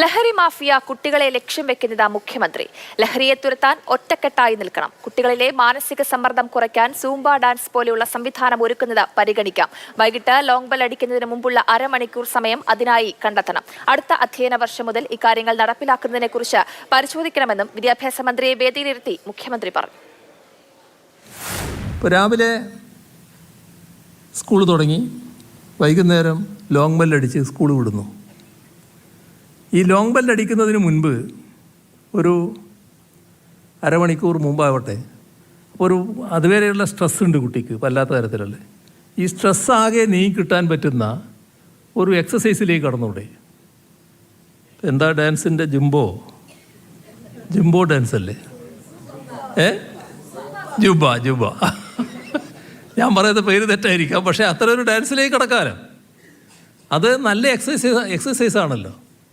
ലഹരി മാഫിയ കുട്ടികളെ ലക്ഷ്യം വെക്കുന്നത് മുഖ്യമന്ത്രി. ലഹരിയെ തുരത്താൻ ഒറ്റക്കെട്ടായി നിൽക്കണം. കുട്ടികളിലെ മാനസിക സമ്മർദ്ദം കുറയ്ക്കാൻ സൂംബ ഡാൻസ് പോലെയുള്ള സംവിധാനം ഒരുക്കുന്നത് പരിഗണിക്കാം. വൈകിട്ട് ലോങ് ബെൽ അടിക്കുന്നതിന് മുമ്പുള്ള അരമണിക്കൂർ സമയം അതിനായി കണ്ടെത്തണം. അടുത്ത അധ്യയന വർഷം മുതൽ ഇക്കാര്യങ്ങൾ നടപ്പിലാക്കുന്നതിനെക്കുറിച്ച് പരിശോധിക്കണമെന്നും വിദ്യാഭ്യാസ മന്ത്രിയെ വേദിയിലിരുത്തി മുഖ്യമന്ത്രി പറഞ്ഞു. രാവിലെ സ്കൂൾ തുടങ്ങി, വൈകുന്നേരം ലോങ് ബെല്ലടിച്ച് സ്കൂൾ വിടുന്നു. ഈ ലോങ് ബെല്ലടിക്കുന്നതിന് മുൻപ് ഒരു അരമണിക്കൂർ മുമ്പാവട്ടെ ഒരു അതുവരെയുള്ള സ്ട്രെസ് ഉണ്ട് കുട്ടിക്ക്, വല്ലാത്ത തരത്തിലല്ലേ. ഈ സ്ട്രെസ് ആകെ നീക്കിട്ടാൻ പറ്റുന്ന ഒരു എക്സസൈസിലേക്ക് കടന്നൂടെ? എന്താ ഡാൻസിൻ്റെ ജിംബോ ഡാൻസ് അല്ലേ? ജുബ ഞാൻ പറയുന്ന പേര് തെറ്റായിരിക്കാം, പക്ഷേ അത്ര ഒരു ഡാൻസിലേക്ക് കടക്കാലോ. അത് നല്ല എക്സസൈസ് ആണല്ലോ.